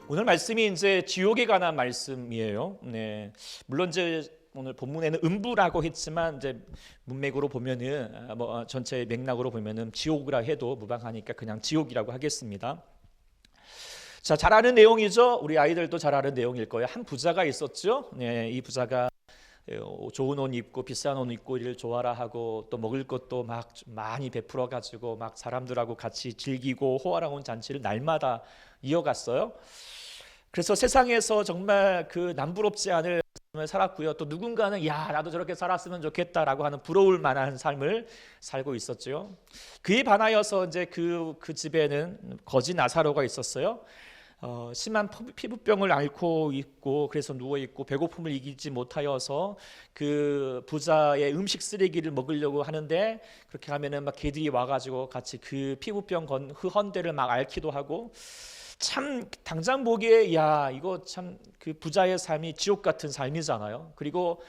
오늘 말씀이 이제 지옥에 관한 말씀이에요. 네. 물론 이제 오늘 본문에는 음부라고 했지만 이제 문맥으로 보면은 전체 맥락으로 보면은 지옥이라 해도 무방하니까 그냥 지옥이라고 하겠습니다. 자, 잘 아는 내용이죠. 우리 아이들도 잘 아는 내용일 거예요. 한 부자가 있었죠. 네, 이 부자가 좋은 옷 입고 비싼 옷 입고 이를 좋아라 하고 또 먹을 것도 막 많이 베풀어 가지고 막 사람들하고 같이 즐기고 호화로운 잔치를 날마다 이어갔어요. 그래서 세상에서 정말 그 남부럽지 않을 삶을 살았고요. 또 누군가는 야 나도 저렇게 살았으면 좋겠다라고 하는 부러울 만한 삶을 살고 있었죠. 그에 반하여서 이제 그 집에는 거지 나사로가 있었어요. 심한 피부병을 앓고 있고 그래서 누워 있고 배고픔을 이기지 못하여서 그 부자의 음식 쓰레기를 먹으려고 하는데 그렇게 하면은 막 개들이 와가지고 같이 그 피부병 그 헌대를 막 앓기도 하고 참 당장 보기에 야 이거 참 그 부자의 삶이 지옥 같은 삶이잖아요. 그리고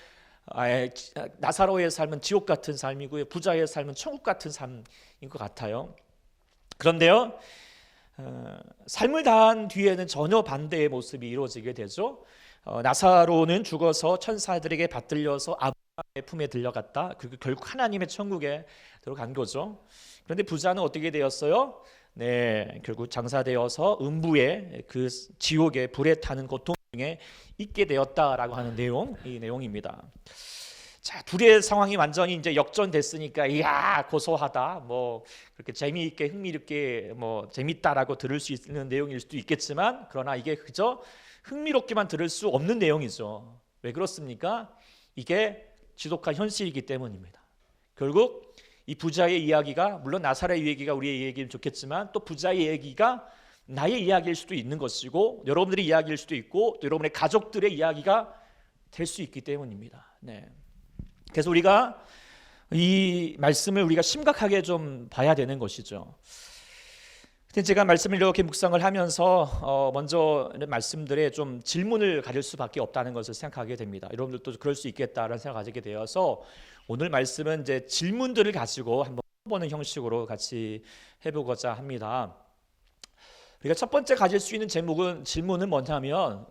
나사로의 삶은 지옥 같은 삶이고요. 부자의 삶은 천국 같은 삶인 것 같아요. 그런데요. 삶을 다한 뒤에는 전혀 반대의 모습이 이루어지게 되죠. 나사로는 죽어서 천사들에게 받들려서 아브라함의 품에 들려갔다. 그리고 결국 하나님의 천국에 들어간 거죠. 그런데 부자는 어떻게 되었어요? 네, 결국 장사되어서 음부의 그 지옥의 불에 타는 고통 중에 있게 되었다라고 하는 이 내용입니다. 자, 둘의 상황이 완전히 이제 역전됐으니까 이야 고소하다 뭐 그렇게 재미있게 흥미롭게 뭐 재밌다라고 들을 수 있는 내용일 수도 있겠지만 그러나 이게 그저 흥미롭게만 들을 수 없는 내용이죠. 왜 그렇습니까? 이게 지독한 현실이기 때문입니다. 결국 이 부자의 이야기가 물론 나사로의 얘기가 우리의 얘기는 좋겠지만 또 부자의 얘기가 나의 이야기일 수도 있는 것이고 여러분들의 이야기일 수도 있고 또 여러분의 가족들의 이야기가 될 수 있기 때문입니다. 네. 그래서 우리가 이 말씀을 우리가 심각하게 좀 봐야 되는 것이죠. 근데 제가 말씀을 이렇게 묵상을 하면서 먼저 말씀들에 좀 질문을 가질 수밖에 없다는 것을 생각하게 됩니다. 여러분들도 그럴 수 있겠다라는 생각을 가지게 되어서 오늘 말씀은 이제 질문들을 가지고 한번 보는 형식으로 같이 해보고자 합니다. 우리가 첫 번째 가질 수 있는 질문은 뭐냐면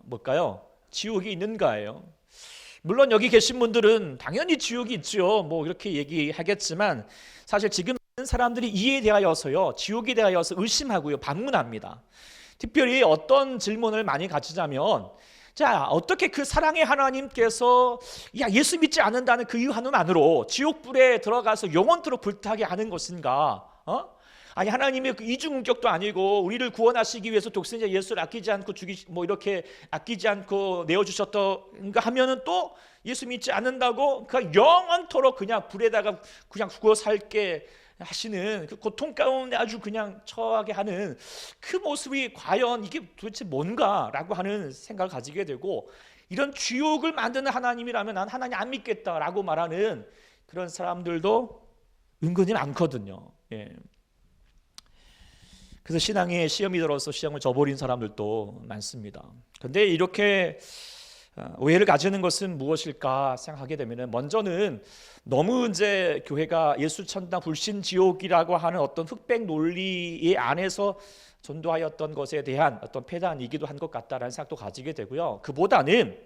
뭘까요? 지옥이 있는가예요. 물론 여기 계신 분들은 당연히 지옥이 있죠. 뭐 이렇게 얘기하겠지만 사실 지금 사람들이 이에 대하여서요, 지옥에 대하여서 의심하고요, 반문합니다. 특별히 어떤 질문을 많이 가지자면, 자 어떻게 그 사랑의 하나님께서 야 예수 믿지 않는다는 그 이유 하나만으로 지옥불에 들어가서 영원토록 불타게 하는 것인가? 아니 하나님의 그 이중인격도 아니고 우리를 구원하시기 위해서 독생자 예수를 아끼지 않고 뭐 이렇게 아끼지 않고 내어주셨던가 하면은 또 예수 믿지 않는다고 그 영원토록 그냥 불에다가 그냥 죽어 살게 하시는 그 고통 가운데 아주 그냥 처하게 하는 그 모습이 과연 이게 도대체 뭔가라고 하는 생각을 가지게 되고 이런 지옥을 만드는 하나님이라면 난 하나님 안 믿겠다라고 말하는 그런 사람들도 은근히 많거든요. 예. 그래서 신앙에 시험이 들어서 시험을 저버린 사람들도 많습니다. 그런데 이렇게 오해를 가지는 것은 무엇일까 생각하게 되면 먼저는 너무 이제 교회가 예수 천당 불신 지옥이라고 하는 어떤 흑백 논리의 안에서 전도하였던 것에 대한 어떤 폐단이기도 한 것 같다라는 생각도 가지게 되고요. 그보다는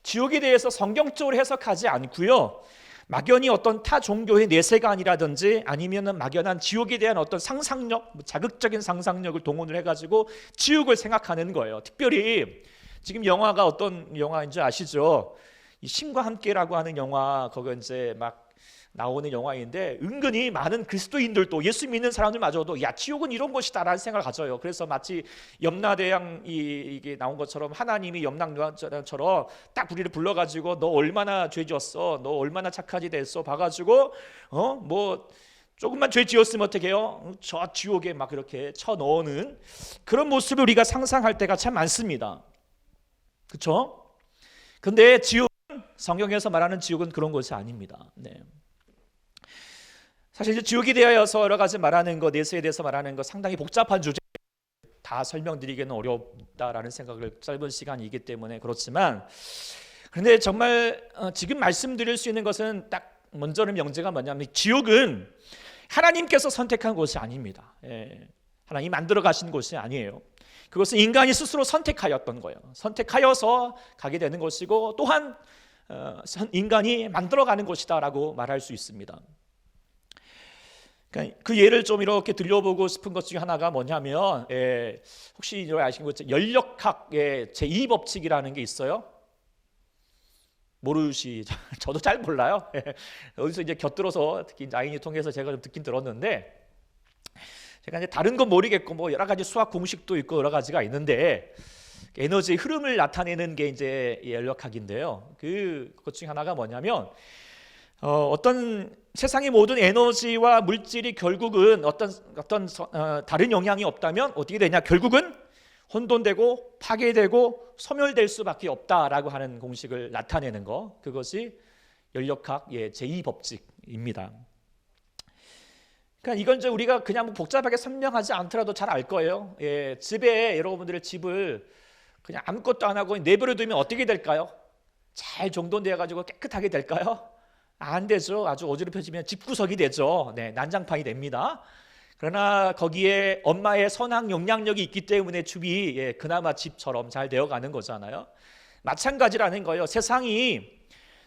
지옥에 대해서 성경적으로 해석하지 않고요. 막연히 어떤 타 종교의 내세관이라든지 아니면은 막연한 지옥에 대한 어떤 상상력, 자극적인 상상력을 동원을 해가지고 지옥을 생각하는 거예요. 특별히 지금 영화가 어떤 영화인지 아시죠? 이 신과 함께라고 하는 영화 거기 이제 막 나오는 영화인데 은근히 많은 그리스도인들도 예수 믿는 사람들마저도 야 지옥은 이런 곳이다라는 생각을 가져요. 그래서 마치 염라대왕이 이게 나온 것처럼 하나님이 염라대왕처럼 딱 우리를 불러가지고 너 얼마나 죄 지었어, 너 얼마나 착하지 됐어 봐가지고 뭐 조금만 죄 지었으면 어떻게 해요? 저 지옥에 막 이렇게 쳐 넣는 그런 모습을 우리가 상상할 때가 참 많습니다. 그렇죠? 근데 지옥은 성경에서 말하는 지옥은 그런 것이 아닙니다. 네. 사실 이제 지옥에 대하여서 여러 가지 말하는 것, 내세에 대해서 말하는 것 상당히 복잡한 주제 다 설명드리기는 어렵다라는 생각을 짧은 시간이기 때문에 그렇지만 그런데 정말 지금 말씀드릴 수 있는 것은 딱 먼저는 명제가 뭐냐면 지옥은 하나님께서 선택한 곳이 아닙니다. 예. 하나님 만들어 가신 곳이 아니에요. 그것은 인간이 스스로 선택하였던 거예요. 선택하여서 가게 되는 것이고 또한 인간이 만들어가는 것이다라고 말할 수 있습니다. 그러니까 그 예를 좀 이렇게 들려보고 싶은 것 중에 하나가 뭐냐면, 혹시 아시는 것 연력학의 제2법칙이라는 게 있어요? 모르시죠? 저도 잘 몰라요. 어디서 이제 곁들어서 특히 아이니 통해서 제가 좀 듣긴 들었는데, 제가 이제 다른 건 모르겠고 뭐 여러 가지 수학 공식도 있고 여러 가지가 있는데 에너지의 흐름을 나타내는 게 이제 연력학인데요. 그것 중에 하나가 뭐냐면 어떤 세상의 모든 에너지와 물질이 결국은 어떤 다른 영향이 없다면 어떻게 되냐? 결국은 혼돈되고 파괴되고 소멸될 수밖에 없다라고 하는 공식을 나타내는 거, 그것이 연력학 제2법칙입니다. 그러니까 이건 이제 우리가 그냥 복잡하게 설명하지 않더라도 잘 알 거예요. 집에 여러분들의 집을 그냥 아무것도 안 하고 내버려 두면 어떻게 될까요? 잘 정돈되어 가지고 깨끗하게 될까요? 안 되죠. 아주 어지럽혀지면 집구석이 되죠. 난장판이 됩니다. 그러나 거기에 엄마의 선한 영향력이 있기 때문에 집이 그나마 집처럼 잘 되어가는 거잖아요. 마찬가지라는 거예요. 세상이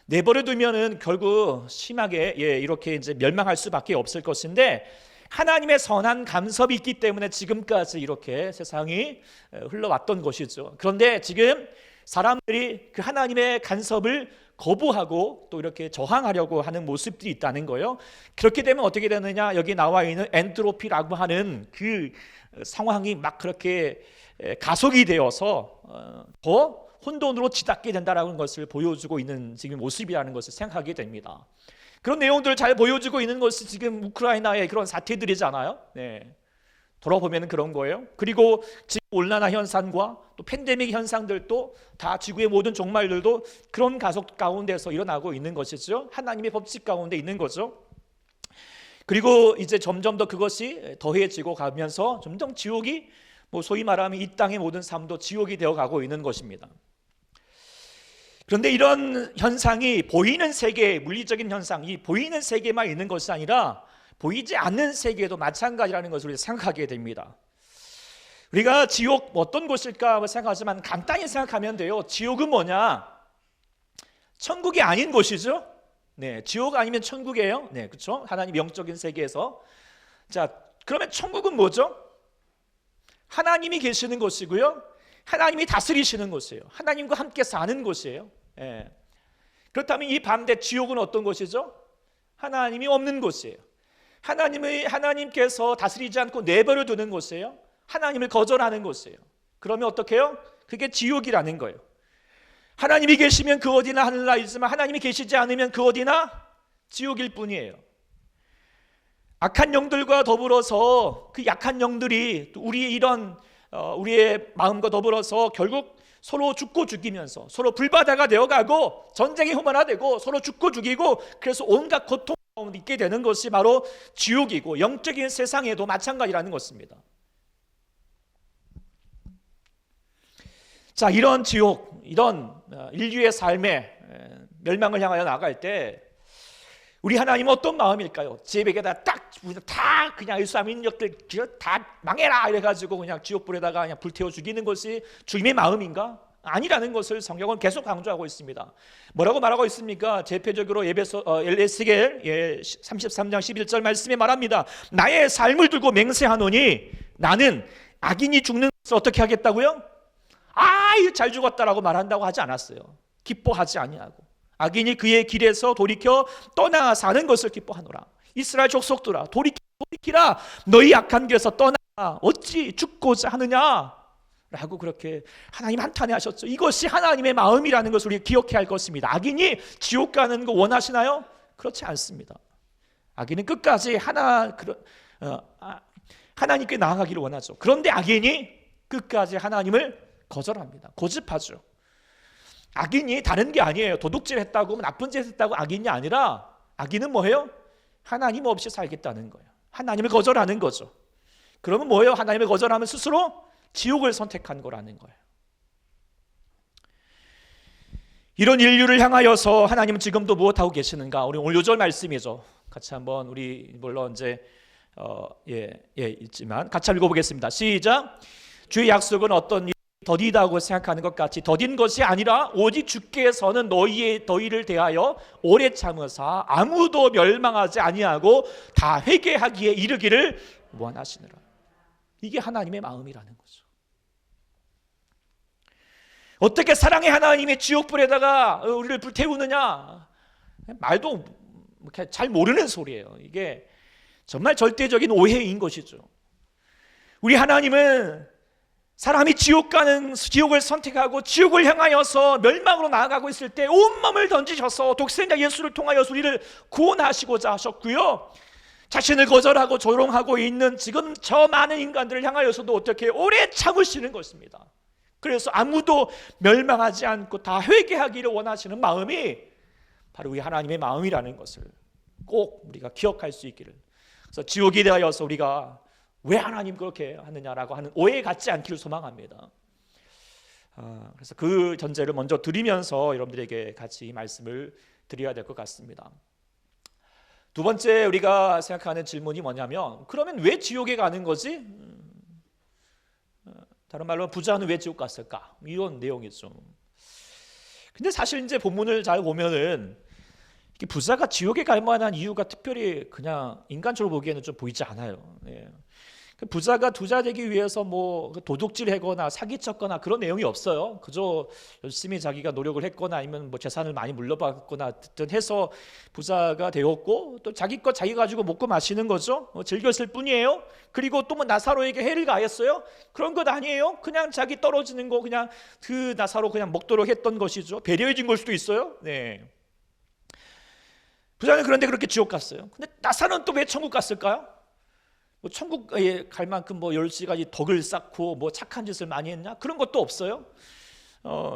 내버려 두면은 결국 심하게 이렇게 이제 멸망할 수밖에 없을 것인데, 하나님의 선한 간섭이 있기 때문에 지금까지 이렇게 세상이 흘러왔던 것이죠. 그런데 지금 사람들이 그 하나님의 간섭을 거부하고 또 이렇게 저항하려고 하는 모습들이 있다는 거예요. 그렇게 되면 어떻게 되느냐? 여기 나와 있는 엔트로피라고 하는 그 상황이 막 그렇게 가속이 되어서 더 혼돈으로 치닫게 된다라는 것을 보여주고 있는 지금 모습이라는 것을 생각하게 됩니다. 그런 내용들을 잘 보여주고 있는 것이 지금 우크라이나의 그런 사태들이잖아요. 돌아보면 그런 거예요. 그리고 지금 온난화 현상과 또 팬데믹 현상들도 다 지구의 모든 종말들도 그런 가속 가운데서 일어나고 있는 것이죠. 하나님의 법칙 가운데 있는 거죠. 그리고 이제 점점 더 그것이 더해지고 가면서 점점 지옥이 소위 말하면 이 땅의 모든 삶도 지옥이 되어가고 있는 것입니다. 그런데 이런 현상이 보이는 세계, 물리적인 현상이 보이는 세계만 있는 것이 아니라 보이지 않는 세계도 마찬가지라는 것을 우리가 생각하게 됩니다. 우리가 지옥 어떤 곳일까 생각하지만 간단히 생각하면 돼요. 지옥은 뭐냐? 천국이 아닌 곳이죠. 지옥 아니면 천국이에요. 그렇죠? 하나님 영적인 세계에서. 자, 그러면 천국은 뭐죠? 하나님이 계시는 곳이고요. 하나님이 다스리시는 곳이에요. 하나님과 함께 사는 곳이에요. 그렇다면 이 반대 지옥은 어떤 곳이죠? 하나님이 없는 곳이에요. 하나님께서 다스리지 않고 내버려 두는 곳이에요. 하나님을 거절하는 곳이에요. 그러면 어떻게 해요? 그게 지옥이라는 거예요. 하나님이 계시면 그 어디나 하늘나라이지만 하나님이 계시지 않으면 그 어디나 지옥일 뿐이에요. 악한 영들과 더불어서 그 약한 영들이 우리의 마음과 더불어서 결국 서로 죽고 죽이면서 서로 불바다가 되어가고 전쟁이 흠화되고 서로 죽고 죽이고, 그래서 온갖 고통 가운데 있게 되는 것이 바로 지옥이고 영적인 세상에도 마찬가지라는 것입니다. 자, 이런 지옥, 이런 인류의 삶의 멸망을 향하여 나아갈 때 우리 하나님은 어떤 마음일까요? 제백에다 다 그냥 일수하는 인력들 다 망해라 이래가지고 그냥 지옥불에다가 그냥 불태워 죽이는 것이 주님의 마음인가? 아니라는 것을 성경은 계속 강조하고 있습니다. 뭐라고 말하고 있습니까? 대표적으로 에스겔 33장 11절 말씀에 말합니다. 나의 삶을 두고 맹세하노니 나는 악인이 죽는 것을 어떻게 하겠다고요? 이거 잘 죽었다라고 말한다고 하지 않았어요. 기뻐하지 아니하고 악인이 그의 길에서 돌이켜 떠나 사는 것을 기뻐하노라. 이스라엘 족속들아 돌이키라. 너희 악한 길에서 떠나 어찌 죽고자 하느냐 라고 그렇게 하나님 한탄해 하셨죠. 이것이 하나님의 마음이라는 것을 우리가 기억해야 할 것입니다. 악인이 지옥 가는 거 원하시나요? 그렇지 않습니다. 악인은 끝까지 하나님께 나아가기를 원하죠. 그런데 악인이 끝까지 하나님을 거절합니다. 고집하죠. 악인이 다른 게 아니에요. 도둑질 했다고 나쁜 짓 했다고 악인이 아니라 악인은 뭐예요? 하나님 없이 살겠다는 거예요. 하나님을 거절하는 거죠. 그러면 뭐예요? 하나님을 거절하면 스스로 지옥을 선택한 거라는 거예요. 이런 인류를 향하여서 하나님은 지금도 무엇하고 계시는가? 우리 오늘 요절 말씀이죠. 같이 한번 우리 물론 이제 있지만 같이 읽어보겠습니다. 시작. 주의 약속은 어떤 일이 더디다고 생각하는 것 같이 더딘 것이 아니라 오직 주께서는 너희를 대하여 오래 참으사 아무도 멸망하지 아니하고 다 회개하기에 이르기를 원하시느라. 이게 하나님의 마음이라는 거죠. 어떻게 사랑의 하나님의 지옥불에다가 우리를 불태우느냐? 말도 잘 모르는 소리예요. 이게 정말 절대적인 오해인 것이죠. 우리 하나님은 사람이 지옥을 선택하고 지옥을 향하여서 멸망으로 나아가고 있을 때 온몸을 던지셔서 독생자 예수를 통하여 우리를 구원하시고자 하셨고요, 자신을 거절하고 조롱하고 있는 지금 저 많은 인간들을 향하여서도 어떻게 오래 참으시는 것입니다. 그래서 아무도 멸망하지 않고 다 회개하기를 원하시는 마음이 바로 우리 하나님의 마음이라는 것을 꼭 우리가 기억할 수 있기를. 그래서 지옥에 대하여서 우리가 왜 하나님 그렇게 하느냐라고 하는 오해 갖지 않기를 소망합니다. 그래서 그 전제를 먼저 드리면서 여러분들에게 같이 이 말씀을 드려야 될 것 같습니다. 두 번째 우리가 생각하는 질문이 뭐냐면, 그러면 왜 지옥에 가는 거지? 다른 말로 부자는 왜 지옥 갔을까? 이런 내용이죠. 근데 사실 이제 본문을 잘 보면은 부자가 지옥에 갈 만한 이유가 특별히 그냥 인간적으로 보기에는 좀 보이지 않아요. 부자가 부자 되기 위해서 뭐 도둑질하거나 사기쳤거나 그런 내용이 없어요. 그저 열심히 자기가 노력을 했거나 아니면 뭐 재산을 많이 물려받거나 든 해서 부자가 되었고, 또 자기 것 자기 가지고 먹고 마시는 거죠. 즐겼을 뿐이에요. 그리고 또 뭐 나사로에게 해를 가했어요? 그런 것 아니에요. 그냥 자기 떨어지는 거 그냥 그 나사로 그냥 먹도록 했던 것이죠. 배려해 준 걸 수도 있어요. 네. 부자는 그런데 그렇게 지옥 갔어요. 근데 나사로는 또 왜 천국 갔을까요? 뭐 천국에 갈 만큼 뭐 10가지 덕을 쌓고 뭐 착한 짓을 많이 했냐? 그런 것도 없어요.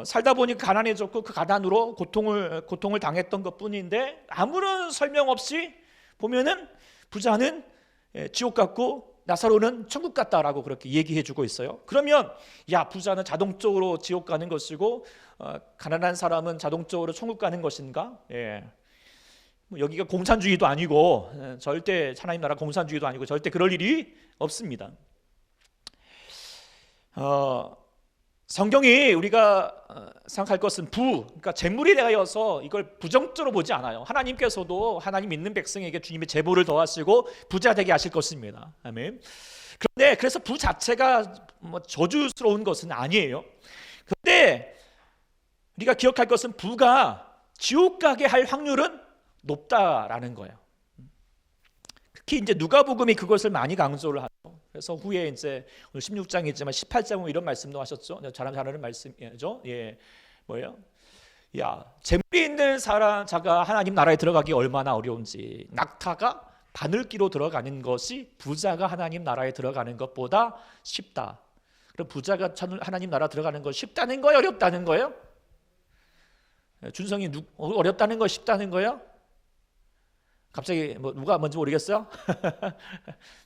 살다 보니 가난해졌고 그 가난으로 고통을 당했던 것뿐인데, 아무런 설명 없이 보면은 부자는 지옥 갔고 나사로는 천국 갔다라고 그렇게 얘기해주고 있어요. 그러면 야, 부자는 자동적으로 지옥 가는 것이고 가난한 사람은 자동적으로 천국 가는 것인가? 여기가 공산주의도 아니고 절대 하나님 나라 공산주의도 아니고 절대 그럴 일이 없습니다. 성경이 우리가 생각할 것은 그러니까 재물에 대하여서 이걸 부정적으로 보지 않아요. 하나님께서도 하나님 믿는 백성에게 주님의 재물을 더하시고 부자 되게 하실 것입니다. 아멘. 그런데 그래서 부 자체가 뭐 저주스러운 것은 아니에요. 그런데 우리가 기억할 것은 부가 지옥 가게 할 확률은 높다라는 거예요. 특히 이제 누가복음이 그것을 많이 강조를 하죠. 그래서 후에 이제 오늘 16장이지만 18장은 이런 말씀도 하셨죠. 잘하는 말씀이죠. 뭐예요? 야, 재물이 있는 자가 하나님 나라에 들어가기 얼마나 어려운지, 낙타가 바늘기로 들어가는 것이 부자가 하나님 나라에 들어가는 것보다 쉽다. 그럼 부자가 하나님 나라 들어가는 거 쉽다는 거예요? 어렵다는 거예요? 준성이 어렵다는 거 쉽다는 거예요? 갑자기 뭐 누가 뭔지 모르겠어요?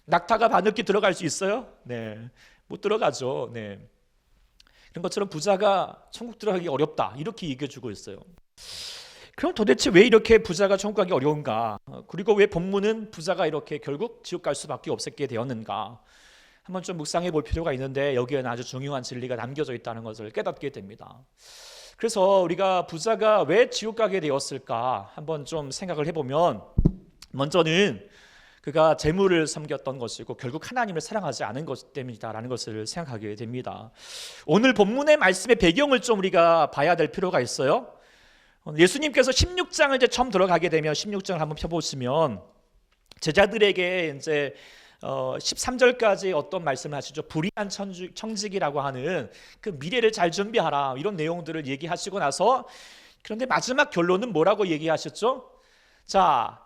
낙타가 바늘기 들어갈 수 있어요? 네, 못 들어가죠. 네, 그런 것처럼 부자가 천국 들어가기 어렵다 이렇게 얘기해주고 있어요. 그럼 도대체 왜 이렇게 부자가 천국 가기 어려운가? 그리고 왜 본문은 부자가 이렇게 결국 지옥 갈 수밖에 없게 되었는가? 한번 좀 묵상해 볼 필요가 있는데, 여기에는 아주 중요한 진리가 담겨져 있다는 것을 깨닫게 됩니다. 그래서 우리가 부자가 왜 지옥 가게 되었을까 한번 좀 생각을 해보면, 먼저는 그가 재물을 섬겼던 것이고 결국 하나님을 사랑하지 않은 것 때문이다라는 것을 생각하게 됩니다. 오늘 본문의 말씀의 배경을 좀 우리가 봐야 될 필요가 있어요. 예수님께서 16장을 이제 처음 들어가게 되면 16장을 한번 펴보시면 제자들에게 이제 13절까지 어떤 말씀을 하시죠? 불의한 청직이라고 하는 그 미래를 잘 준비하라 이런 내용들을 얘기하시고 나서, 그런데 마지막 결론은 뭐라고 얘기하셨죠? 자,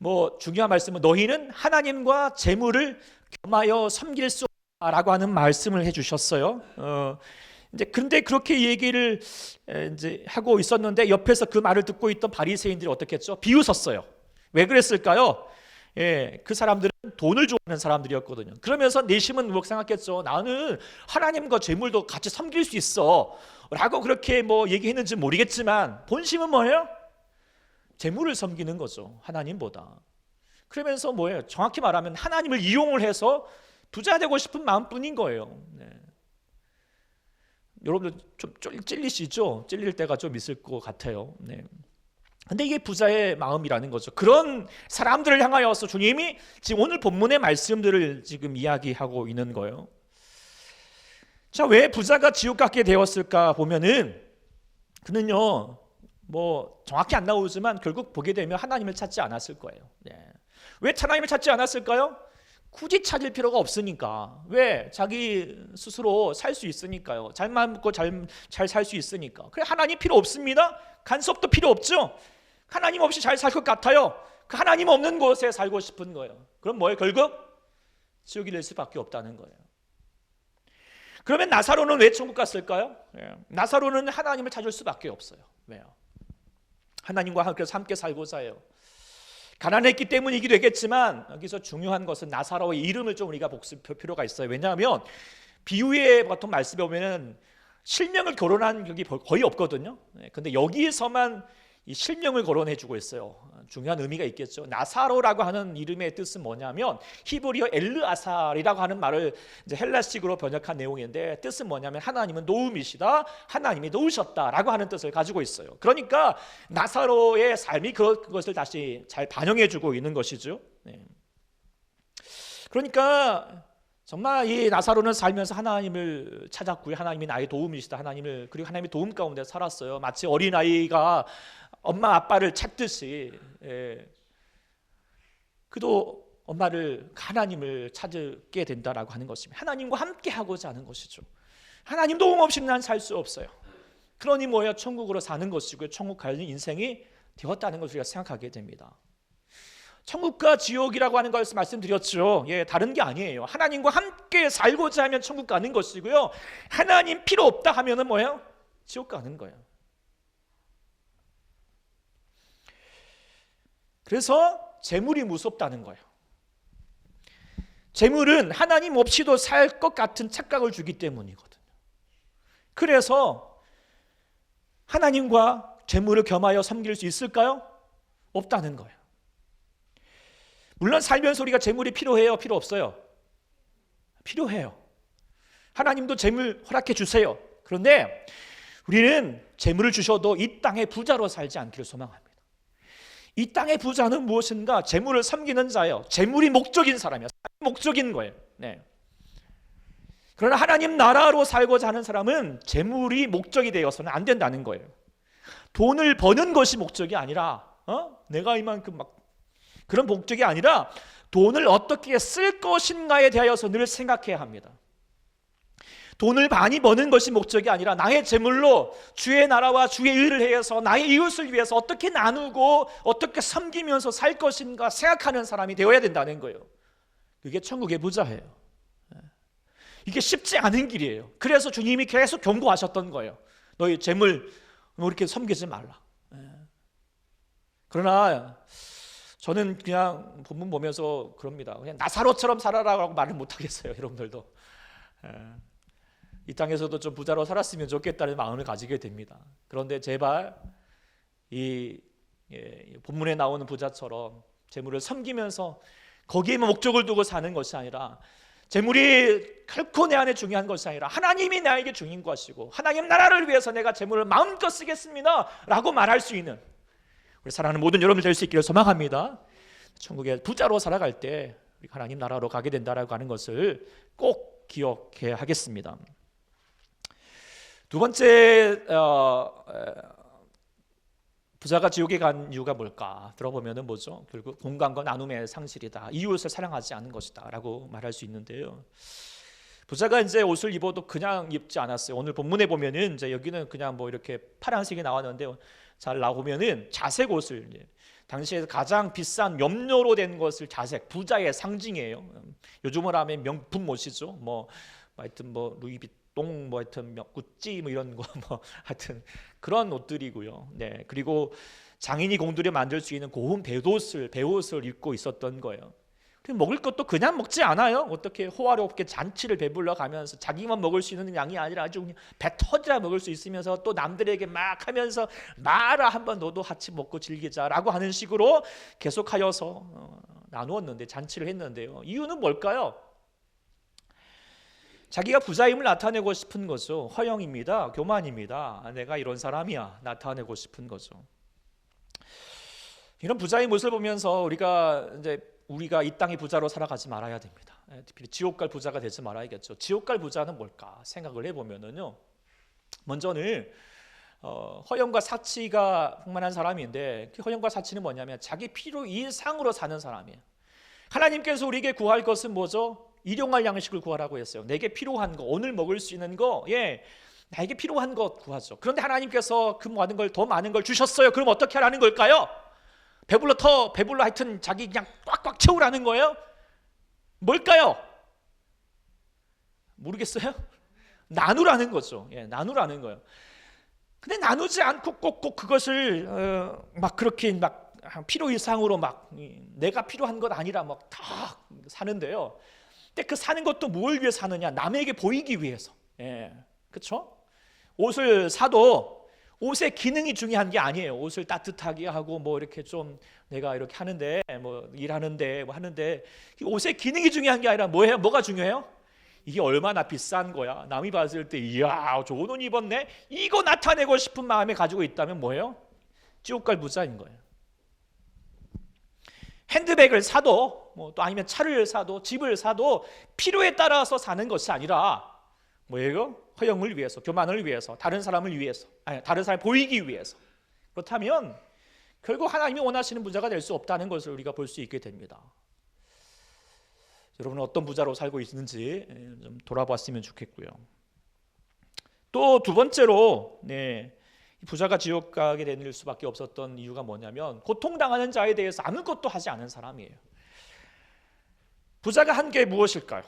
뭐 중요한 말씀은 너희는 하나님과 재물을 겸하여 섬길 수 없다라고 하는 말씀을 해주셨어요. 이제 근데 그렇게 얘기를 이제 하고 있었는데 옆에서 그 말을 듣고 있던 바리새인들이 어떻게 했죠? 비웃었어요. 왜 그랬을까요? 그 사람들은 돈을 좋아하는 사람들이었거든요. 그러면서 내심은 뭐 생각했죠. 나는 하나님과 재물도 같이 섬길 수 있어 라고 그렇게 뭐 얘기했는지 모르겠지만 본심은 뭐예요? 재물을 섬기는 거죠, 하나님보다. 그러면서 뭐예요? 정확히 말하면 하나님을 이용을 해서 부자 되고 싶은 마음뿐인 거예요. 여러분들 좀 찔리시죠? 찔릴 때가 좀 있을 것 같아요. 네. 근데 이게 부자의 마음이라는 거죠. 그런 사람들을 향하여서 주님이 지금 오늘 본문의 말씀들을 지금 이야기하고 있는 거예요. 자, 왜 부자가 지옥 가게 되었을까 보면은 그는요, 뭐 정확히 안 나오지만 결국 보게 되면 하나님을 찾지 않았을 거예요. 네. 왜 하나님을 찾지 않았을까요? 굳이 찾을 필요가 없으니까. 왜? 자기 스스로 살 수 있으니까요. 잘만 먹고 잘 살 수 있으니까. 그래, 하나님 필요 없습니다. 간섭도 필요 없죠. 하나님 없이 잘 살 것 같아요. 그 하나님 없는 곳에 살고 싶은 거예요. 그럼 뭐예요? 결국 지옥이 될 수밖에 없다는 거예요. 그러면 나사로는 왜 천국 갔을까요? 나사로는 하나님을 찾을 수밖에 없어요. 왜요? 하나님과 함께 살고자 해요. 가난했기 때문이기도 했겠지만 여기서 중요한 것은 나사로의 이름을 좀 우리가 복습할 필요가 있어요. 왜냐하면 비유의 보통 말씀에 보면은 실명을 거론한 적이 거의 없거든요. 근데 여기에서만 이 실명을 거론해 주고 있어요. 중요한 의미가 있겠죠. 나사로라고 하는 이름의 뜻은 뭐냐면 히브리어 엘르아살이라고 하는 말을 이제 헬라식으로 번역한 내용인데 뜻은 뭐냐면 하나님은 도움이시다, 하나님이 도우셨다라고 하는 뜻을 가지고 있어요. 그러니까 나사로의 삶이 그것을 다시 잘 반영해 주고 있는 것이죠. 그러니까 정말 이 나사로는 살면서 하나님을 찾았고요. 하나님이 나의 도움이시다. 그리고 하나님의 도움 가운데 살았어요. 마치 어린아이가 엄마 아빠를 찾듯이 그도 하나님을 찾게 된다라고 하는 것입니다. 하나님과 함께 하고자 하는 것이죠. 하나님 도움 없이는 난 살 수 없어요. 그러니 뭐예요? 천국으로 사는 것이고요. 천국 가는 인생이 되었다는 것을 우리가 생각하게 됩니다. 천국과 지옥이라고 하는 것을 말씀드렸죠. 다른 게 아니에요. 하나님과 함께 살고자 하면 천국 가는 것이고요. 하나님 필요 없다 하면은 뭐예요? 지옥 가는 거예요. 그래서 재물이 무섭다는 거예요. 재물은 하나님 없이도 살 것 같은 착각을 주기 때문이거든요. 그래서 하나님과 재물을 겸하여 섬길 수 있을까요? 없다는 거예요. 물론 살면서 우리가 재물이 필요해요? 필요 없어요? 필요해요. 하나님도 재물 허락해 주세요. 그런데 우리는 재물을 주셔도 이 땅의 부자로 살지 않기를 소망합니다. 이 땅의 부자는 무엇인가? 재물을 섬기는 자예요. 재물이 목적인 사람이에요. 목적인 거예요. 그러나 하나님 나라로 살고자 하는 사람은 재물이 목적이 되어서는 안 된다는 거예요. 돈을 버는 것이 목적이 아니라 내가 이만큼 그런 목적이 아니라 돈을 어떻게 쓸 것인가에 대하여서 늘 생각해야 합니다. 돈을 많이 버는 것이 목적이 아니라 나의 재물로 주의 나라와 주의 의를 해서 나의 이웃을 위해서 어떻게 나누고 어떻게 섬기면서 살 것인가 생각하는 사람이 되어야 된다는 거예요. 그게 천국의 부자예요. 이게 쉽지 않은 길이에요. 그래서 주님이 계속 경고하셨던 거예요. 너희 재물 이렇게 섬기지 말라. 그러나 저는 그냥 본문 보면서 그럽니다. 그냥 나사로처럼 살아라라고 말을 못 하겠어요. 여러분들도 이 땅에서도 좀 부자로 살았으면 좋겠다는 마음을 가지게 됩니다. 그런데 제발 이 본문에 나오는 부자처럼 재물을 섬기면서 거기에만 목적을 두고 사는 것이 아니라 재물이 결코 내 안에 중요한 것이 아니라 하나님이 나에게 중요한 것이고 하나님 나라를 위해서 내가 재물을 마음껏 쓰겠습니다 라고 말할 수 있는 우리 사랑하는 모든 여러분들 될 수 있기를 소망합니다. 천국에 부자로 살아갈 때 하나님 나라로 가게 된다라고 하는 것을 꼭 기억해야 하겠습니다. 두 번째 부자가 지옥에 간 이유가 뭘까? 들어보면은 뭐죠? 결국 공감과 나눔의 상실이다. 이웃을 사랑하지 않은 것이다라고 말할 수 있는데요. 부자가 이제 옷을 입어도 그냥 입지 않았어요. 오늘 본문에 보면은 이제 여기는 그냥 뭐 이렇게 파란색이 나왔는데 잘 나오면은 자색 옷을 당시에 가장 비싼 염료로 된 것을 자색 부자의 상징이에요. 요즘으로 하면 명품 옷이죠. 뭐 하여튼 뭐 루이비통 뭐 하여튼 구찌 뭐 이런 거 뭐 하여튼 그런 옷들이고요. 그리고 장인이 공들여 만들 수 있는 고운 배옷을 입고 있었던 거예요. 먹을 것도 그냥 먹지 않아요. 어떻게 호화롭게 잔치를 배불러 가면서 자기만 먹을 수 있는 양이 아니라 아주 그냥 배 터지라 먹을 수 있으면서 또 남들에게 막 하면서 마라 한번 너도 같이 먹고 즐기자라고 하는 식으로 계속하여서 나누었는데 잔치를 했는데요. 이유는 뭘까요? 자기가 부자임을 나타내고 싶은 거죠. 허영입니다. 교만입니다. 내가 이런 사람이야 나타내고 싶은 거죠. 이런 부자의 모습을 보면서 우리가 이 땅의 부자로 살아가지 말아야 됩니다. 특히 지옥 갈 부자가 되지 말아야겠죠. 지옥 갈 부자는 뭘까 생각을 해보면은요, 먼저는 허영과 사치가 풍만한 사람인데, 그 허영과 사치는 뭐냐면 자기 필요 이상으로 사는 사람이에요. 하나님께서 우리에게 구할 것은 뭐죠? 일용할 양식을 구하라고 했어요. 내게 필요한 거, 오늘 먹을 수 있는 거, 나에게 필요한 것 구하죠. 그런데 하나님께서 그 많은 걸, 더 많은 걸 주셨어요. 그럼 어떻게 하라는 걸까요? 배불러 하여튼 자기 그냥 꽉꽉 채우라는 거예요? 뭘까요? 모르겠어요? 나누라는 거죠. 나누라는 거예요. 근데 나누지 않고 꼭 그것을 막 그렇게 막 필요 이상으로 막 내가 필요한 것 아니라 막 다 사는데요. 근데 그 사는 것도 뭘 위해 사느냐? 남에게 보이기 위해서. 그렇죠? 옷을 사도 옷의 기능이 중요한 게 아니에요. 옷을 따뜻하게 하고 뭐 이렇게 좀 내가 이렇게 하는데 뭐 일하는데 뭐 하는데 옷의 기능이 중요한 게 아니라 뭐예요? 뭐가 중요해요? 이게 얼마나 비싼 거야. 남이 봤을 때 이야 좋은 옷 입었네. 이거 나타내고 싶은 마음에 가지고 있다면 뭐예요? 지옥 갈 부자인 거예요. 핸드백을 사도 또 아니면 차를 사도 집을 사도 필요에 따라서 사는 것이 아니라 뭐예요? 허영을 위해서, 교만을 위해서, 다른 사람을 위해서, 다른 사람을 보이기 위해서. 그렇다면 결국 하나님이 원하시는 부자가 될 수 없다는 것을 우리가 볼 수 있게 됩니다. 여러분은 어떤 부자로 살고 있는지 좀 돌아봤으면 좋겠고요. 또 두 번째로 부자가 지옥 가게 될 수밖에 없었던 이유가 뭐냐면 고통당하는 자에 대해서 아무것도 하지 않은 사람이에요. 부자가 한 게 무엇일까요?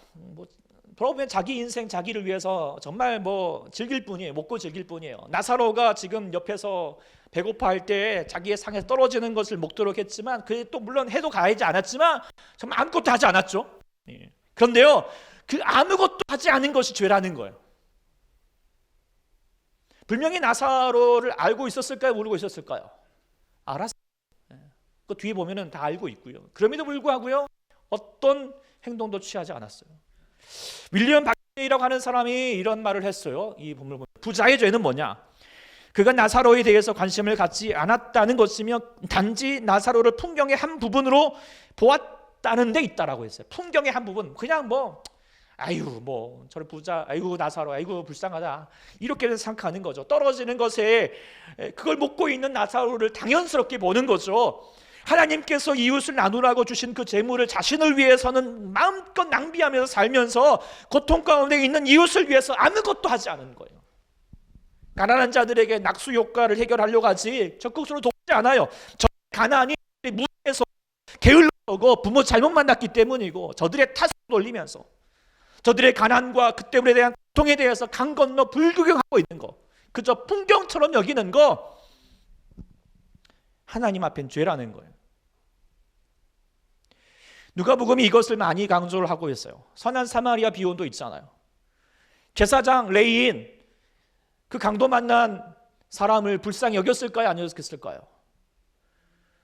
보면 자기 인생 자기를 위해서 정말 즐길 뿐이에요. 먹고 즐길 뿐이에요. 나사로가 지금 옆에서 배고파할 때 자기의 상에서 떨어지는 것을 먹도록 했지만 그게 또 물론 해도 가야지 않았지만 정말 아무것도 하지 않았죠. 그런데요, 그 아무것도 하지 않은 것이 죄라는 거예요. 분명히 나사로를 알고 있었을까요? 모르고 있었을까요? 알았어요. 그 뒤에 보면은 다 알고 있고요. 그럼에도 불구하고요, 어떤 행동도 취하지 않았어요. 윌리엄 박데이라고 하는 사람이 이런 말을 했어요. 이 본문을 보면 부자의 죄는 뭐냐? 그가 나사로에 대해서 관심을 갖지 않았다는 것이며 단지 나사로를 풍경의 한 부분으로 보았다는 데 있다라고 했어요. 풍경의 한 부분, 그냥 저런 부자, 아이고 나사로, 아이고 불쌍하다 이렇게 생각하는 거죠. 떨어지는 것에 그걸 먹고 있는 나사로를 당연스럽게 보는 거죠. 하나님께서 이웃을 나누라고 주신 그 재물을 자신을 위해서는 마음껏 낭비하면서 살면서 고통 가운데 있는 이웃을 위해서 아무것도 하지 않은 거예요. 가난한 자들에게 낙수 효과를 해결하려고 하지 적극적으로 돕지 않아요. 저 가난이 무에서 게을러고 부모 잘못 만났기 때문이고 저들의 탓을 돌리면서 저들의 가난과 그 때문에 대한 고통에 대해서 강 건너 불구경하고 있는 거, 그저 풍경처럼 여기는 거, 하나님 앞엔 죄라는 거예요. 누가복음이 이것을 많이 강조를 하고 있어요. 선한 사마리아 비유도 있잖아요. 제사장 레위인 그 강도 만난 사람을 불쌍히 여겼을까요? 안 여겼을까요?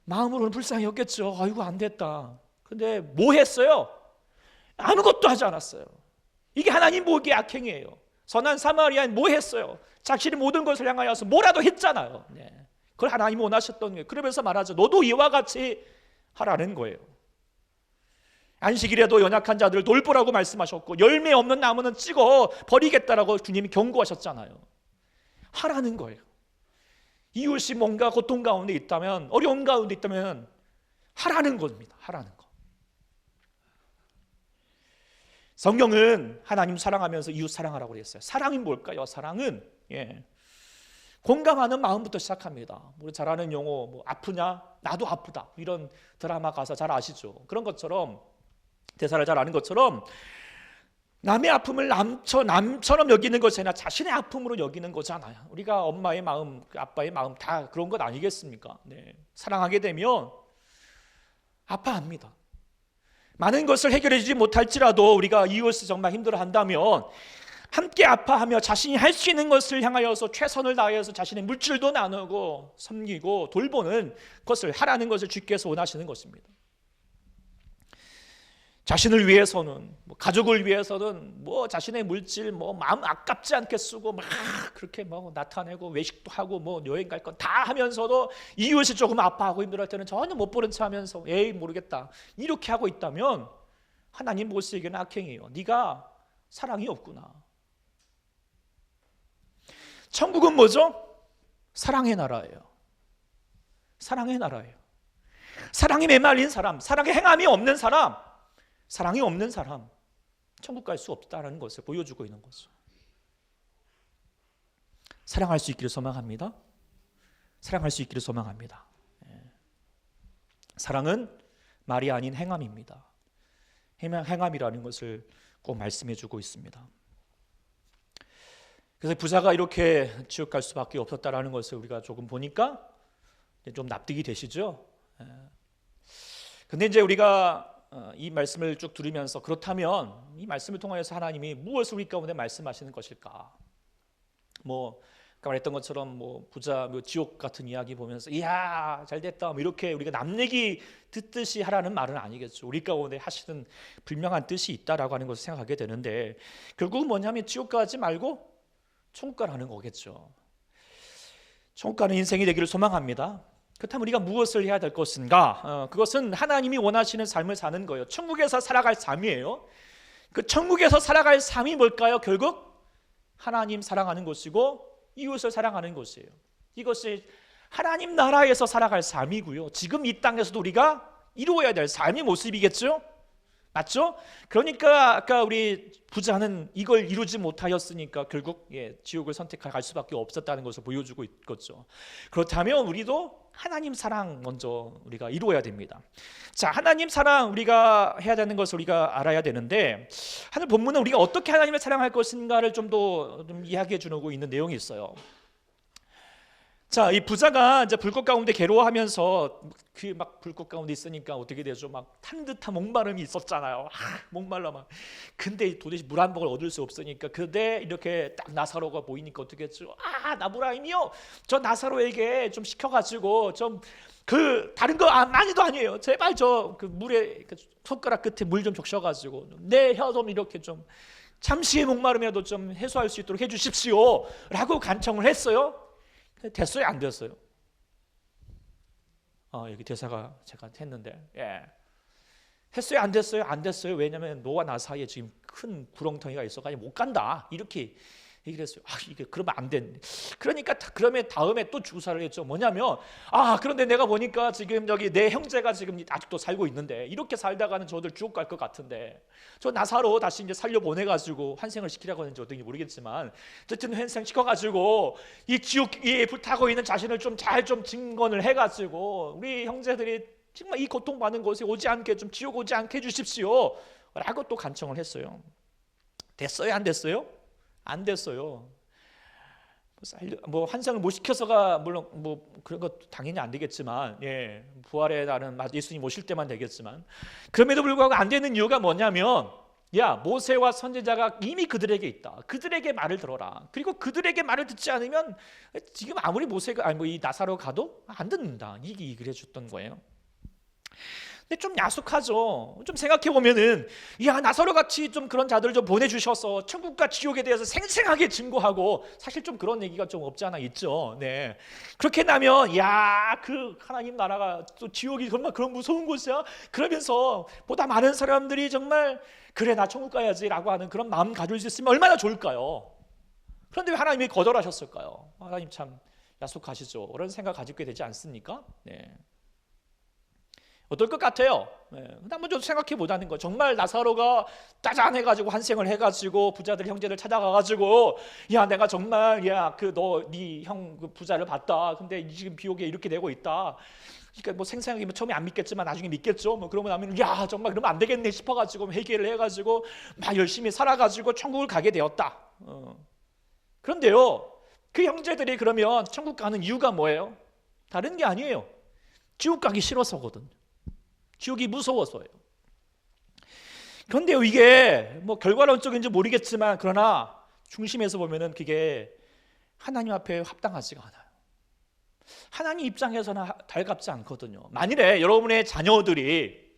마음으로는 불쌍히 여겼죠. 아이고 안 됐다. 근데 뭐 했어요? 아무것도 하지 않았어요. 이게 하나님 보기에 악행이에요. 선한 사마리아인 뭐 했어요? 자신의 모든 것을 향하여서 뭐라도 했잖아요. 그걸 하나님이 원하셨던 거예요. 그러면서 말하죠. 너도 이와 같이 하라는 거예요. 안식일에도 연약한 자들을 돌보라고 말씀하셨고 열매 없는 나무는 찍어 버리겠다라고 주님이 경고하셨잖아요. 하라는 거예요. 이웃이 뭔가 고통 가운데 있다면, 어려움 가운데 있다면 하라는 겁니다. 하라는 거. 성경은 하나님 사랑하면서 이웃 사랑하라고 그랬어요. 사랑이 뭘까요? 사랑은 공감하는 마음부터 시작합니다. 우리 잘 아는 용어 아프냐? 나도 아프다. 이런 드라마 가사 잘 아시죠? 그런 것처럼 대사를 잘 아는 것처럼 남의 아픔을 남처럼 여기는 것이 아니라 자신의 아픔으로 여기는 거잖아요. 우리가 엄마의 마음, 아빠의 마음 다 그런 것 아니겠습니까? 사랑하게 되면 아파합니다. 많은 것을 해결해 주지 못할지라도 우리가 이웃을 정말 힘들어한다면 함께 아파하며 자신이 할 수 있는 것을 향하여서 최선을 다해서 자신의 물질도 나누고 섬기고 돌보는 것을 하라는 것을 주께서 원하시는 것입니다. 자신을 위해서는, 뭐 가족을 위해서는 뭐 자신의 물질 뭐 마음 아깝지 않게 쓰고 막 그렇게 뭐 나타내고 외식도 하고 뭐 여행 갈 건 다 하면서도 이웃이 조금 아파하고 힘들어할 때는 전혀 못 보는 체 하면서 에이 모르겠다 이렇게 하고 있다면 하나님 보시기에는 악행이에요. 네가 사랑이 없구나. 천국은 뭐죠? 사랑의 나라예요. 사랑의 나라예요. 사랑이 메말린 사람, 사랑의 행함이 없는 사람, 사랑이 없는 사람 천국 갈 수 없다는 것을 보여주고 있는 거죠. 사랑할 수 있기를 소망합니다. 사랑할 수 있기를 소망합니다. 사랑은 말이 아닌 행함입니다. 행함이라는 것을 꼭 말씀해 주고 있습니다. 그래서 부자가 이렇게 지옥 갈 수밖에 없었다라는 것을 우리가 조금 보니까 좀 납득이 되시죠? 근데 이제 우리가 이 말씀을 쭉 들으면서 그렇다면 이 말씀을 통하여서 하나님이 무엇을 우리 가운데 말씀하시는 것일까? 뭐 아까 말했던 것처럼 뭐 부자 뭐 지옥 같은 이야기 보면서 이야 잘됐다 뭐 이렇게 우리가 남 얘기 듣듯이 하라는 말은 아니겠죠. 우리 가운데 하시는 분명한 뜻이 있다라고 하는 것을 생각하게 되는데 결국은 뭐냐면 지옥 가지 말고 천국 가라는 거겠죠. 천국 가는 인생이 되기를 소망합니다. 그렇다면 우리가 무엇을 해야 될 것인가? 그것은 하나님이 원하시는 삶을 사는 거예요. 천국에서 살아갈 삶이에요. 그 천국에서 살아갈 삶이 뭘까요? 결국 하나님 사랑하는 것이고 이웃을 사랑하는 것이에요. 이것이 하나님 나라에서 살아갈 삶이고요. 지금 이 땅에서도 우리가 이루어야 될 삶의 모습이겠죠? 맞죠? 그러니까 아까 우리 부자는 이걸 이루지 못하였으니까 결국 지옥을 선택할 수밖에 없었다는 것을 보여주고 있겠죠. 그렇다면 우리도 하나님 사랑 먼저 우리가 이루어야 됩니다. 자, 하나님 사랑 우리가 해야 되는 것을 우리가 알아야 되는데 하늘 본문은 우리가 어떻게 하나님을 사랑할 것인가를 좀 더 이야기해 주고 있는 내용이 있어요. 자, 이 부자가 이제 불꽃 가운데 괴로워하면서 그 막 불꽃 가운데 있으니까 어떻게 되죠? 막 탄 듯한 목마름이 있었잖아요. 목말라 막. 근데 도대체 물 한 모금 얻을 수 없으니까 그때 이렇게 딱 나사로가 보이니까 어떻게 했죠? 나부라임이요. 저 나사로에게 좀 시켜가지고 좀 그 다른 거 많이도 아니에요. 제발 저 그 물에 그 손가락 끝에 물 좀 적셔가지고 내 혀 좀 이렇게 좀 잠시의 목마름이라도 좀 해소할 수 있도록 해주십시오라고 간청을 했어요. 됐어요? 안 됐어요? 여기 대사가 제가 했는데 했어요? 안 됐어요? 안 됐어요. 왜냐하면 너와 나 사이에 지금 큰 구렁텅이가 있어가지고 못 간다 이렇게 얘기를 했어요. 이게 그러면 안 된대. 그러니까 그러면 다음에 또 주사를 했죠. 뭐냐면 그런데 내가 보니까 지금 여기 내 형제가 지금 아직도 살고 있는데 이렇게 살다가는 저들 지옥 갈 것 같은데 저 나사로 다시 이제 살려 보내가지고 환생을 시키라고 하는지 어떤지 모르겠지만 어쨌든 환생 시켜가지고 이 지옥에 불타고 있는 자신을 좀 잘 좀 증언을 해가지고 우리 형제들이 정말 이 고통받는 곳에 오지 않게 좀 지옥 오지 않게 해주십시오 라고 또 간청을 했어요. 됐어요? 안 됐어요? 안 됐어요. 뭐 환상을 못 시켜서가 물론 뭐 그런 것 당연히 안 되겠지만 부활의 날은 예수님 오실 때만 되겠지만 그럼에도 불구하고 안 되는 이유가 뭐냐면 모세와 선지자가 이미 그들에게 있다. 그들에게 말을 들어라. 그리고 그들에게 말을 듣지 않으면 지금 아무리 모세가 이 나사로 가도 안 듣는다. 이 얘기를 해줬던 거예요. 근데 좀 야속하죠. 좀 생각해 보면은 나사로 같이 좀 그런 자들을 좀 보내주셔서 천국과 지옥에 대해서 생생하게 증거하고 사실 좀 그런 얘기가 좀 없지 않아 있죠. 네. 그렇게 나면 그 하나님 나라가 또 지옥이 정말 그런 무서운 곳이야. 그러면서 보다 많은 사람들이 정말 그래 나 천국 가야지라고 하는 그런 마음 가질 수 있으면 얼마나 좋을까요? 그런데 왜 하나님이 거절하셨을까요? 하나님 참 야속하시죠. 그런 생각 가지게 되지 않습니까? 네. 어떨 것 같아요? 한번 좀 생각해 보자는 거. 정말 나사로가 짜잔 해가지고 환생을 해가지고 부자들 형제들 찾아가가지고 내가 정말 네 형 그 부자를 봤다. 근데 지금 비옥에 이렇게 되고 있다. 그러니까 뭐 생생하게 처음에 안 믿겠지만 나중에 믿겠죠. 뭐 그러고 나면 정말 그러면 안 되겠네 싶어가지고 회개를 해가지고 막 열심히 살아가지고 천국을 가게 되었다. 그런데요, 그 형제들이 그러면 천국 가는 이유가 뭐예요? 다른 게 아니에요. 지옥 가기 싫어서거든. 지옥이 무서워서요. 그런데 이게 뭐 결과론적인지 모르겠지만 그러나 중심에서 보면은 그게 하나님 앞에 합당하지가 않아요. 하나님 입장에서는 달갑지 않거든요. 만일에 여러분의 자녀들이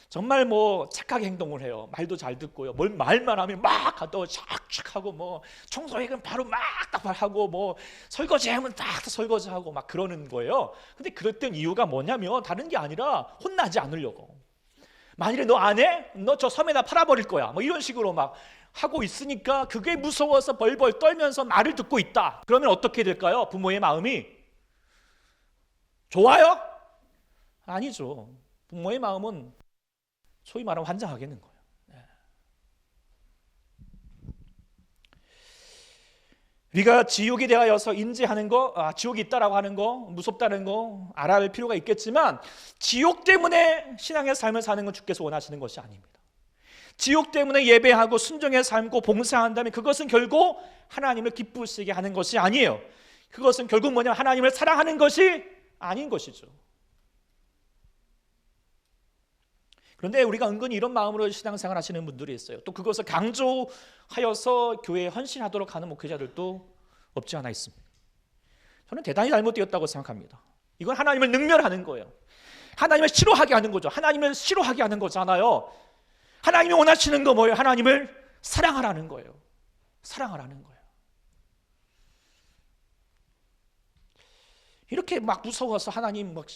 정말 뭐 착하게 행동을 해요. 말도 잘 듣고요. 뭘 말만 하면 막 가도 촥촥 하고, 뭐 청소하면 바로 막 하고, 뭐 설거지하면 딱 설거지하고 막 그러는 거예요. 근데 그랬던 이유가 뭐냐면 다른 게 아니라 혼나지 않으려고. 만일에 너 안 해? 너 저 섬에다 팔아버릴 거야. 뭐 이런 식으로 막 하고 있으니까 그게 무서워서 벌벌 떨면서 말을 듣고 있다. 그러면 어떻게 될까요? 부모의 마음이 좋아요? 아니죠. 부모의 마음은 소위 말하면 환장하겠는 거예요. 우리가 지옥에 대하여서 인지하는 거, 지옥이 있다라고 하는 거, 무섭다는 거 알아야 필요가 있겠지만, 지옥 때문에 신앙의 삶을 사는 건 주께서 원하시는 것이 아닙니다. 지옥 때문에 예배하고 순종의 삶고 봉사한다면 그것은 결국 하나님을 기쁘시게 하는 것이 아니에요. 그것은 결국 뭐냐면 하나님을 사랑하는 것이 아닌 것이죠. 그런데 우리가 은근히 이런 마음으로 신앙생활 하시는 분들이 있어요. 또 그것을 강조하여서 교회에 헌신하도록 하는 목회자들도 없지 않아 있습니다. 저는 대단히 잘못되었다고 생각합니다. 이건 하나님을 능멸하는 거예요. 하나님을 싫어하게 하는 거죠. 하나님을 싫어하게 하는 거잖아요. 하나님이 원하시는 거 뭐예요? 하나님을 사랑하라는 거예요. 사랑하라는 거예요. 이렇게 막 무서워서 하나님 막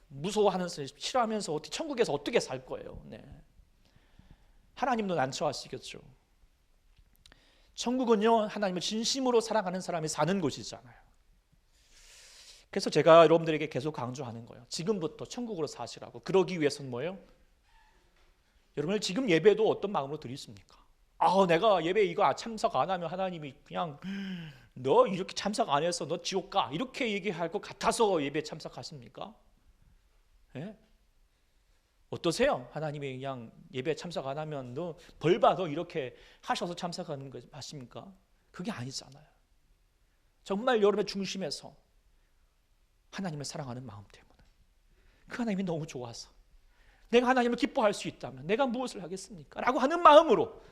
무서워하면서 싫어하면서 어떻게 천국에서 어떻게 살 거예요? 네. 하나님도 난처하시겠죠. 천국은요, 하나님을 진심으로 사랑하는 사람이 사는 곳이잖아요. 그래서 제가 여러분들에게 계속 강조하는 거예요. 지금부터 천국으로 사시라고. 그러기 위해서는 뭐예요? 여러분 지금 예배도 어떤 마음으로 드리십니까? 내가 예배 이거 참석 안 하면 하나님이 그냥 너 이렇게 참석 안 해서 너 지옥 가 이렇게 얘기할 것 같아서 예배 참석하십니까? 예? 어떠세요? 하나님이 그냥 예배 참석 안 하면 너 벌 받아 이렇게 하셔서 참석하는 거 맞습니까? 그게 아니잖아요. 정말 여러분의 중심에서 하나님을 사랑하는 마음 때문에 그 하나님이 너무 좋아서 내가 하나님을 기뻐할 수 있다면 내가 무엇을 하겠습니까? 라고 하는 마음으로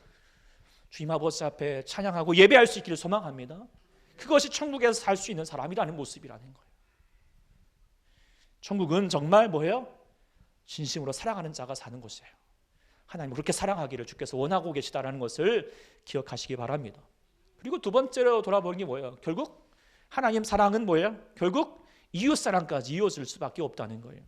주님 아버지 앞에 찬양하고 예배할 수 있기를 소망합니다. 그것이 천국에서 살 수 있는 사람이라는 모습이라는 거예요. 천국은 정말 뭐예요? 진심으로 사랑하는 자가 사는 곳이에요. 하나님을 그렇게 사랑하기를 주께서 원하고 계시다는 것을 기억하시기 바랍니다. 그리고 두 번째로 돌아보는 게 뭐예요? 결국 하나님 사랑은 뭐예요? 결국 이웃 사랑까지 이어질 수밖에 없다는 거예요.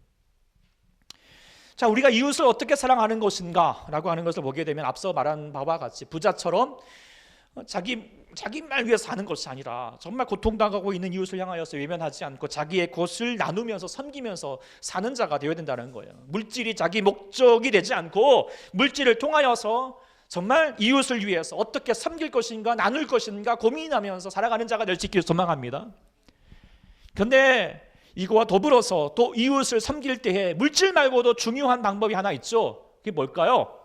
자, 우리가 이웃을 어떻게 사랑하는 것인가 라고 하는 것을 보게 되면 앞서 말한 바와 같이 부자처럼 자기만 위해서 사는 것이 아니라 정말 고통당하고 있는 이웃을 향하여서 외면하지 않고 자기의 것을 나누면서 섬기면서 사는 자가 되어야 된다는 거예요. 물질이 자기 목적이 되지 않고 물질을 통하여서 정말 이웃을 위해서 어떻게 섬길 것인가 나눌 것인가 고민하면서 살아가는 자가 될 수 있기를 소망합니다. 그런데 이거와 더불어서 또 이웃을 섬길 때에 물질 말고도 중요한 방법이 하나 있죠. 그게 뭘까요?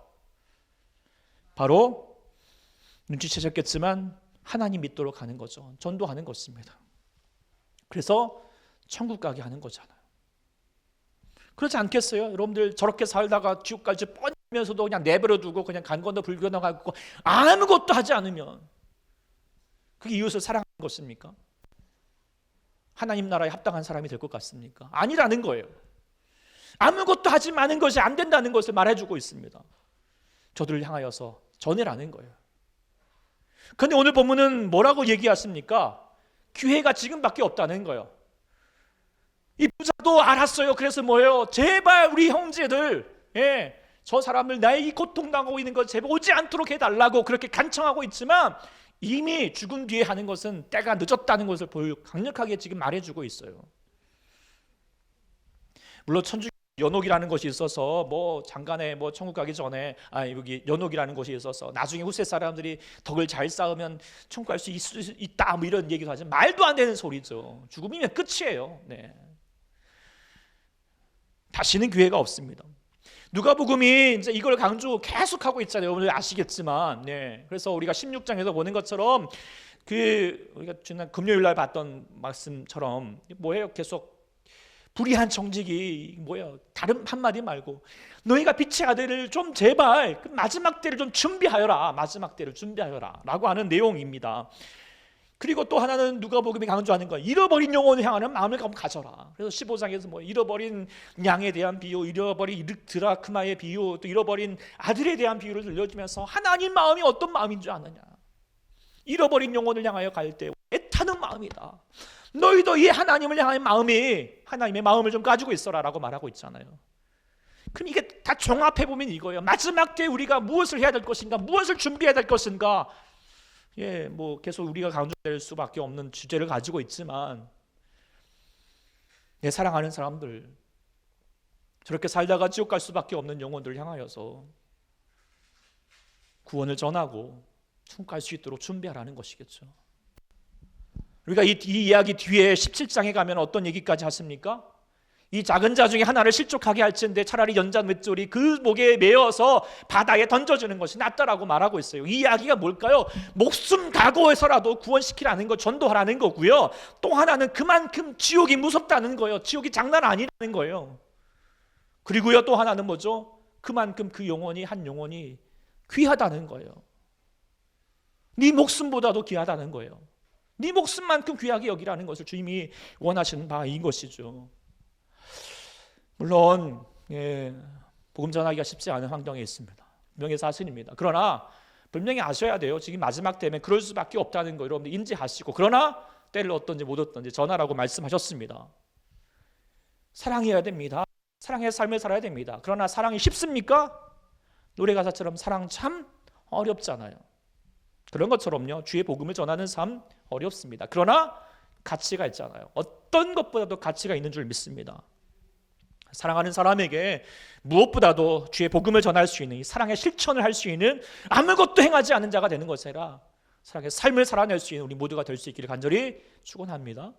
바로 눈치채셨겠지만 하나님 믿도록 하는 거죠. 전도하는 것입니다. 그래서 천국 가게 하는 거잖아요. 그렇지 않겠어요? 여러분들 저렇게 살다가 지옥 갈지 뻔하면서도 그냥 내버려 두고 그냥 간 건너 불건너가고 아무것도 하지 않으면 그게 이웃을 사랑하는 것입니까? 하나님 나라에 합당한 사람이 될 것 같습니까? 아니라는 거예요. 아무것도 하지 마는 것이 안 된다는 것을 말해주고 있습니다. 저들을 향하여서 전해라는 거예요. 그런데 오늘 본문은 뭐라고 얘기하십니까? 기회가 지금밖에 없다는 거예요. 이 부자도 알았어요. 그래서 뭐예요? 제발 우리 형제들, 저 사람을 나의 이 고통당하고 있는 것 제발 오지 않도록 해달라고 그렇게 간청하고 있지만 이미 죽은 뒤에 하는 것은 때가 늦었다는 것을 강력하게 지금 말해주고 있어요. 물론 천주 연옥이라는 것이 있어서 뭐 장간에 뭐 천국 가기 전에 여기 연옥이라는 것이 있어서 나중에 후세 사람들이 덕을 잘 쌓으면 천국 갈 수 있다 뭐 이런 얘기도 하지만 말도 안 되는 소리죠. 죽음이면 끝이에요. 네. 다시는 기회가 없습니다. 누가복음이 이제 이걸 강조 계속하고 있잖아요. 여러분들 아시겠지만, 네. 그래서 우리가 16장에서 보는 것처럼 우리가 지난 금요일 날 봤던 말씀처럼 뭐예요? 계속 불의한 정직이 뭐예요? 다른 한마디 말고 너희가 빛의 아들을 좀 제발 마지막 때를 좀 준비하여라. 마지막 때를 준비하여라 라고 하는 내용입니다. 그리고 또 하나는 누가복음이 강조하는 거예요. 잃어버린 영혼을 향하는 마음을 가져라. 그래서 15장에서 뭐 잃어버린 양에 대한 비유, 잃어버린 드라크마의 비유, 또 잃어버린 아들에 대한 비유를 들려주면서 하나님 마음이 어떤 마음인 줄 아느냐. 잃어버린 영혼을 향하여 갈 때 애타는 마음이다. 너희도 이 하나님을 향한 마음이 하나님의 마음을 좀 가지고 있어라라고 말하고 있잖아요. 그럼 이게 다 종합해 보면 이거예요. 마지막 때 우리가 무엇을 해야 될 것인가, 무엇을 준비해야 될 것인가. 뭐 계속 우리가 강조될 수밖에 없는 주제를 가지고 있지만, 사랑하는 사람들, 저렇게 살다가 지옥 갈 수밖에 없는 영혼들 향하여서 구원을 전하고 천국 갈 수 있도록 준비하라는 것이겠죠. 우리가 이 이야기 뒤에 17장에 가면 어떤 얘기까지 하십니까? 이 작은 자 중에 하나를 실족하게 할지인데 차라리 연자 맷돌이 그 목에 매어서 바다에 던져주는 것이 낫다라고 말하고 있어요. 이 이야기가 뭘까요? 목숨 각오해서라도 구원시키라는 거, 전도하라는 거고요. 또 하나는 그만큼 지옥이 무섭다는 거예요. 지옥이 장난 아니라는 거예요. 그리고요, 또 하나는 뭐죠? 그만큼 그 영혼이, 한 영혼이 귀하다는 거예요. 네 목숨보다도 귀하다는 거예요. 네 목숨만큼 귀하게 여기라는 것을 주님이 원하시는 바인 것이죠. 물론 복음 전하기가 쉽지 않은 환경에 있습니다. 분명히 사실입니다. 그러나 분명히 아셔야 돼요. 지금 마지막 때문에 그럴 수밖에 없다는 거 여러분들 인지하시고, 그러나 때를 얻든지 못 얻든지 전하라고 말씀하셨습니다. 사랑해야 됩니다. 사랑의 삶을 살아야 됩니다. 그러나 사랑이 쉽습니까? 노래 가사처럼 사랑 참 어렵잖아요. 그런 것처럼요, 주의 복음을 전하는 삶 어렵습니다. 그러나 가치가 있잖아요. 어떤 것보다도 가치가 있는 줄 믿습니다. 사랑하는 사람에게 무엇보다도 주의 복음을 전할 수 있는, 이 사랑의 실천을 할 수 있는, 아무것도 행하지 않은 자가 되는 것이라 사랑의 삶을 살아낼 수 있는 우리 모두가 될 수 있기를 간절히 축원합니다.